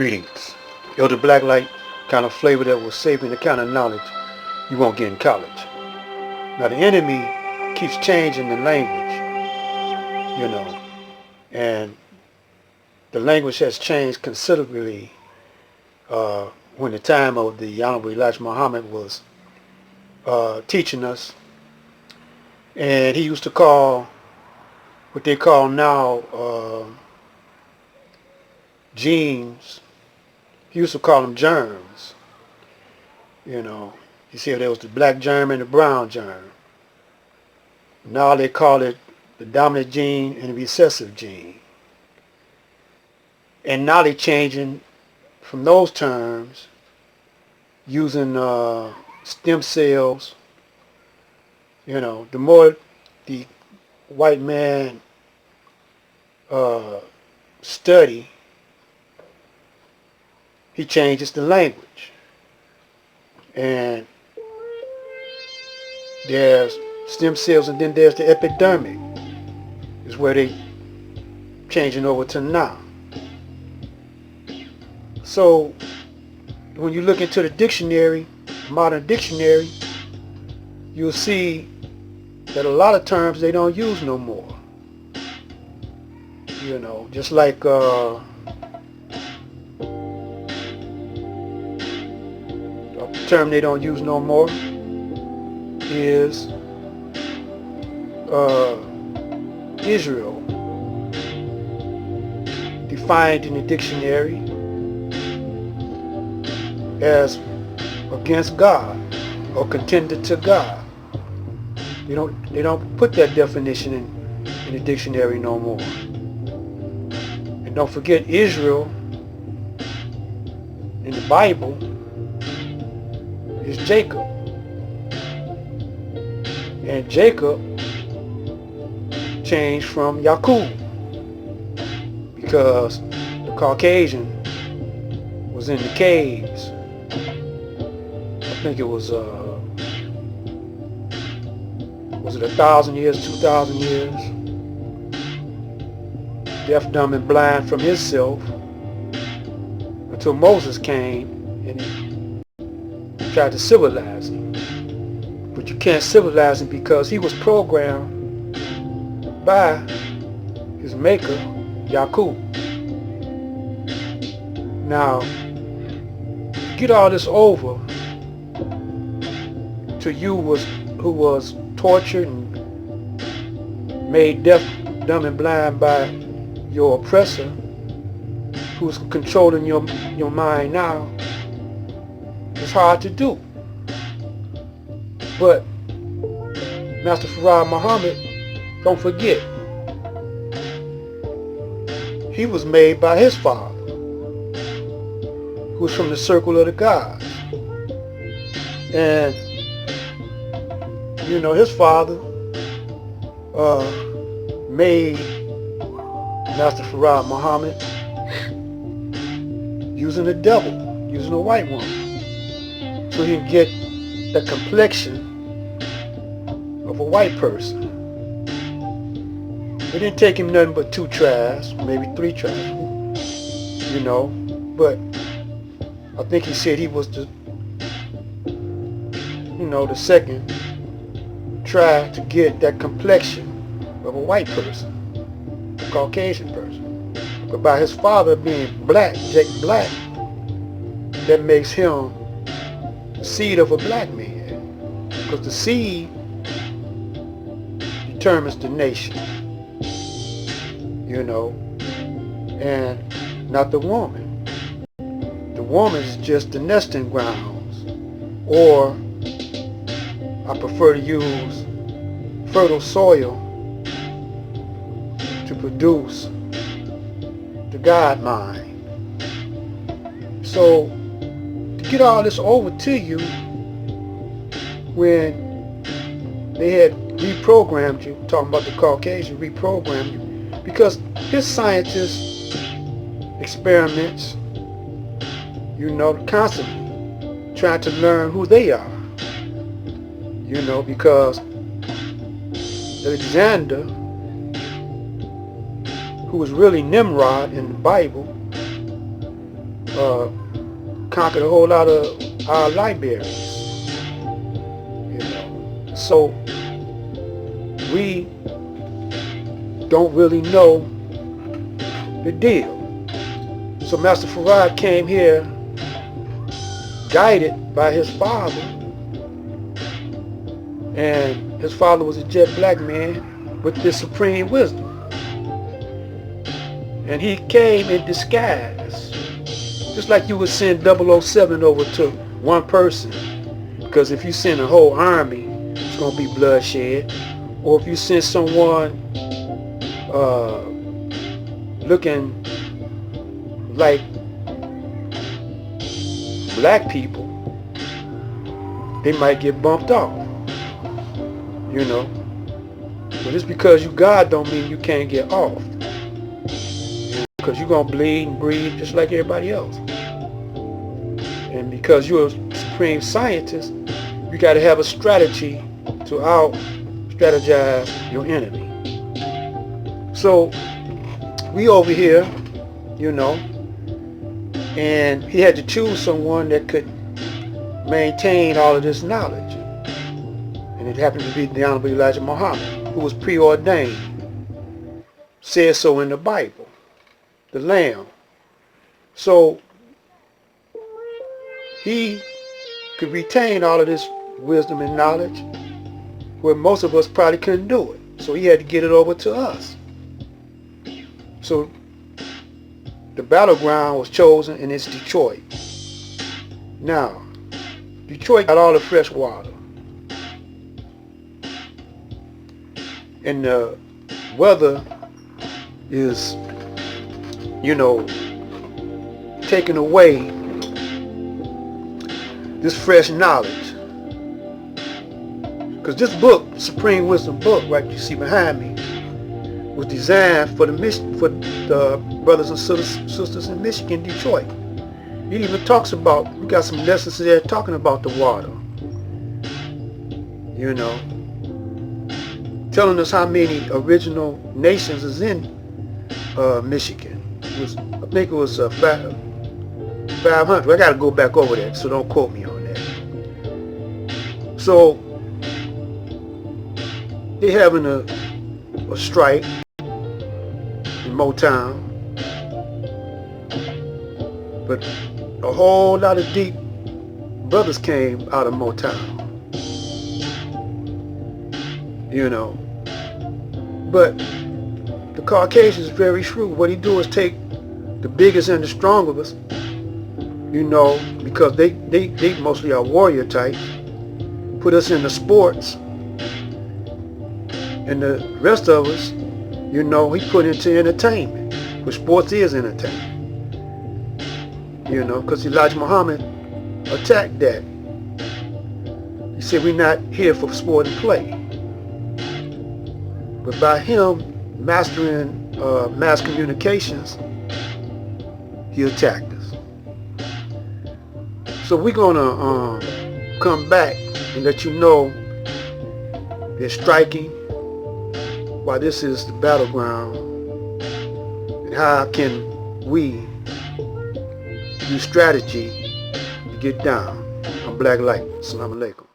Greetings. Elder Blacklight, kind of flavor that will save you the kind of knowledge you won't get in college. Now the enemy keeps changing the language, and the language has changed considerably when the time of the Honorable Elijah Muhammad was teaching us. And he used to call what they call now genes. He used to call them germs. You see, there was the black germ and the brown germ. Now they call it the dominant gene and the recessive gene. And now they're changing from those terms using stem cells. The more the white man study, he changes the language. And there's stem cells, and then there's the epidermic, is where they changing over to now. So when you look into the dictionary, modern dictionary, you'll see that a lot of terms they don't use no more. Just like a term they don't use no more is Israel, defined in the dictionary as against God or contender to God. They don't put that definition in the dictionary no more. And don't forget, Israel in the Bible is Jacob. And Jacob changed from Yaqub because the Caucasian was in the caves. I think it was it 1,000 years, 2,000 years? Deaf, dumb, and blind from himself until Moses came and he tried to civilize him. But you can't civilize him because he was programmed by his maker, Yaqub. Now, get all this over to you who was tortured and made deaf, dumb, and blind by your oppressor, who's controlling your mind now. It's hard to do. But Master Farad Muhammad, don't forget, he was made by his father, who was from the circle of the gods. And his father made Master Farad Muhammad using the devil, using a white woman, so he can get the complexion of a white person. It didn't take him nothing but 2 tries, maybe 3 tries, but I think he said he was the second try to get that complexion of a white person, a Caucasian person. But by his father being black, Jake Black, that makes him the seed of a black man. Because the seed determines the nation, and not the woman. The woman is just the nesting grounds, or I prefer to use fertile soil to produce the God mind. So to get all this over to you, when they had reprogrammed you, talking about the Caucasian, reprogrammed you, because his scientists experiments, constantly trying to learn who they are, because Alexander, who was really Nimrod in the Bible, conquered a whole lot of our libraries. So we don't really know the deal. So Master Farad came here guided by his father, and his father was a jet black man with this supreme wisdom. And he came in disguise, just like you would send 007 over to one person, because if you send a whole army, it's going to be bloodshed. Or if you send someone looking like black people, they might get bumped off, But just because you God don't mean you can't get off, because you're going to bleed and breathe just like everybody else. And because you're a supreme scientist, you got to have a strategy to out-strategize your enemy. So we over here, and he had to choose someone that could maintain all of this knowledge. And it happened to be the Honorable Elijah Muhammad, who was preordained. Says so in the Bible, the Lamb. So he could retain all of this wisdom and knowledge where most of us probably couldn't do it. So he had to get it over to us. So the battleground was chosen, and it's Detroit. Now, Detroit got all the fresh water. And the weather is, taking away this fresh knowledge. Because this book, Supreme Wisdom book, right you see behind me, was designed for the brothers and sisters in Michigan, Detroit. It even talks about, we got some lessons there talking about the water. Telling us how many original nations is in Michigan. I think it was 500. I got to go back over that, so don't quote me on that. So they're having a strike in Motown, but a whole lot of deep brothers came out of Motown. But the Caucasian is very shrewd. What he do is take the biggest and the strongest, because they mostly are warrior types, put us in the sports, and the rest of us, he put into entertainment, which sports is entertainment. Because Elijah Muhammad attacked that. He said, we're not here for sport and play. But by him mastering mass communications, he attacked us. So we're going to come back and let you know they're striking, why this is the battleground, and how can we use strategy to get down on Black Light. Assalamu alaikum.